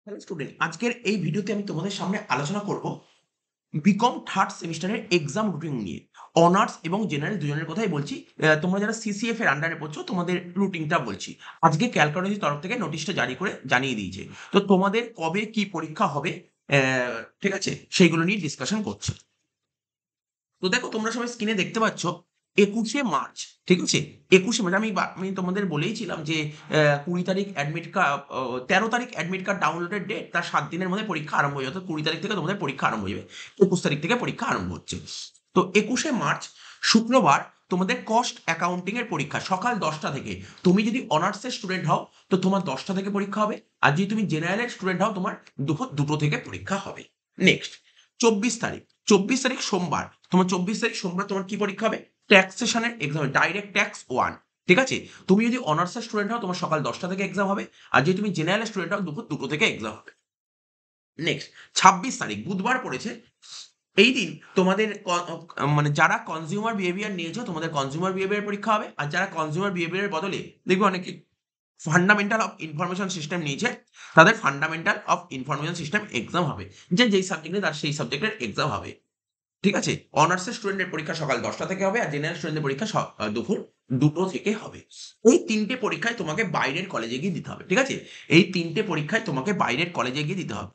Hello student, আজকের এই ভিডিওতে আমি তোমাদের সামনে আলোচনা করব বিকম থার্ড সেমিস্টারের এক্সাম রুটিন নিয়ে। অনার্স এবং জেনারেল দুজনের কথাই বলছি। তোমরা যারা সিসিএফ এর আন্ডারে পড়ছো তোমাদের রুটিনটা বলছি। আজকে ক্যালকাটারির তরফ থেকে নোটিশটা জারি করে জানিয়ে দিয়েছে। তো তোমাদের কবে কি পরীক্ষা হবে, ঠিক আছে, সেইগুলো নিয়ে ডিসকাশন করছি। তো দেখো, তোমরা সবাই স্ক্রিনে দেখতে পাচ্ছ 21শে মার্চ, ঠিক আছে? 21শে মার্চ আমি তোমাদের বলেইছিলাম যে 20 তারিখ অ্যাডমিট কার্ড, 13 তারিখ অ্যাডমিট কার্ড ডাউনলোডের ডেট, তার 7 দিনের মধ্যে পরীক্ষা আরম্ভ হয়ে যাবে। অর্থাৎ 20 তারিখ থেকে তোমাদের পরীক্ষা আরম্ভ হয়ে যাবে, 21 তারিখ থেকে পরীক্ষা আরম্ভ হচ্ছে। তো 21শে মার্চ শুক্রবার তোমাদের কস্ট অ্যাকাউন্টিং এর পরীক্ষা সকাল 10টা থেকে। তুমি যদি অনার্সের স্টুডেন্ট হও তো তোমার 10টা থেকে পরীক্ষা হবে, আর যদি তুমি জেনারেলের স্টুডেন্ট হও তোমার দুপুর 2টো থেকে পরীক্ষা হবে। নেক্সট 24 তারিখ, 24 তারিখ সোমবার, তোমার 24 তারিখ সোমবার তোমার কি পরীক্ষা হবে? ট্যাক্সেশনের এক্সাম, ডাইরেক্ট ট্যাক্স 1, ঠিক আছে? তুমি যদি অনার্সের স্টুডেন্ট হও তোমার সকাল 10টা থেকে এক্সাম হবে, আর যদি তুমি জেনারেল স্টুডেন্ট হও দুপুর 2টো থেকে এক্সাম হবে। নেক্সট 26 তারিখ বুধবার পড়েছে। এই দিন তোমাদের মানে যারা কনজিউমার বিহেভিয়ার নিয়েছো তোমাদের কনজিউমার বিহেভিয়ার পরীক্ষা হবে, আর যারা কনজিউমার বিহেভিয়ারের বদলে দেখবে অনেকে ফান্ডামেন্টাল অফ ইনফরমেশন সিস্টেম নিয়েছে, তাদের fundamental of information system exam হবে। যেই সাবজেক্টে তার সেই সাবজেক্টের এক্সাম হবে, ঠিক আছে? অনার্সের স্টুডেন্টের পরীক্ষা সকাল 10টা থেকে হবে, আর জেনারেল স্টুডেন্টের পরীক্ষা দুপুর 2টো থেকে হবে। এই 3টে পরীক্ষায় তোমাকে বাইরের কলেজে গিয়ে দিতে হবে, ঠিক আছে? এই 3টে পরীক্ষায় তোমাকে বাইরের কলেজে গিয়ে দিতে হবে।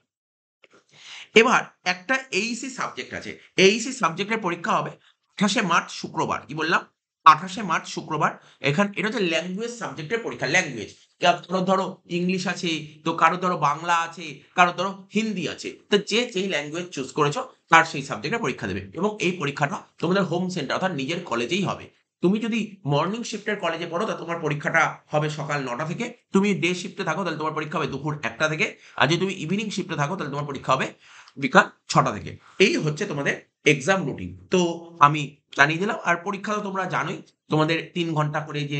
এবার একটা এইসি সাবজেক্ট আছে, এইসি সাবজেক্টের পরীক্ষা হবে 28শে মার্চ শুক্রবার। কি বললাম? 28শে মার্চ শুক্রবার। এটা হচ্ছে ল্যাঙ্গুয়েজ সাবজেক্টের পরীক্ষা। ল্যাঙ্গুয়েজ, কারো ধরো ইংলিশ আছে, তো কারো ধরো বাংলা আছে, কারো ধরো হিন্দি আছে। তো যে যেই ল্যাঙ্গুয়েজ চুজ করেছো তার সেই সাবজেক্টের পরীক্ষা দেবে, এবং এই পরীক্ষাটা তোমাদের হোম সেন্টার অর্থাৎ নিজের কলেজেই হবে। তুমি যদি মর্নিং শিফটের কলেজে পড়ো তা তোমার পরীক্ষাটা হবে সকাল 9টা থেকে। তুমি ডে শিফটে থাকো তাহলে তোমার পরীক্ষা হবে দুপুর 1টা থেকে। আর যদি তুমি ইভিনিং শিফটে থাকো তাহলে তোমার পরীক্ষা হবে বিকাল 6টা থেকে। এই হচ্ছে তোমাদের এক্সাম রুটিন। তো আমি জানিয়ে দিলাম। আর পরীক্ষা তো তোমরা জানোই, তোমাদের 3 ঘন্টা করে যে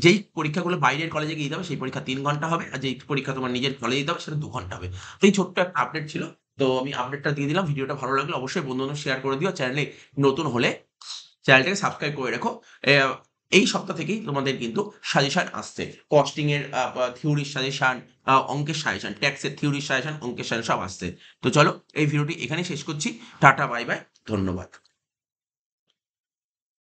যেই পরীক্ষাগুলো বাইরের কলেজে গিয়ে দিতে হবে সেই পরীক্ষা 3 ঘন্টা হবে, আর যেই পরীক্ষা তোমার নিজের কলেজে দিতে হবে সেটা 2 ঘন্টা হবে। তো এই ছোট্ট একটা আপডেট ছিল। তো আমি আপডেটটা দিয়ে দিলাম। ভিডিওটা ভালো লাগলে অবশ্যই বন্ধু-বান্ধব শেয়ার করে দিও। চ্যানেলে নতুন হলে চ্যানেলটাকে সাবস্ক্রাইব করে রেখো। এ এই সপ্তাহ থেকেই তোমাদের কিন্তু সাজেশন আসছে। কস্টিং এর থিওরির সাজেশন, অঙ্কের সাজেশন, ট্যাক্সের থিওরির সাজেশন, অঙ্কের সাজেশন সব আসছে। তো চলো এই ভিডিওটি এখানেই শেষ করছি। টাটা, বাই বাই, ধন্যবাদ।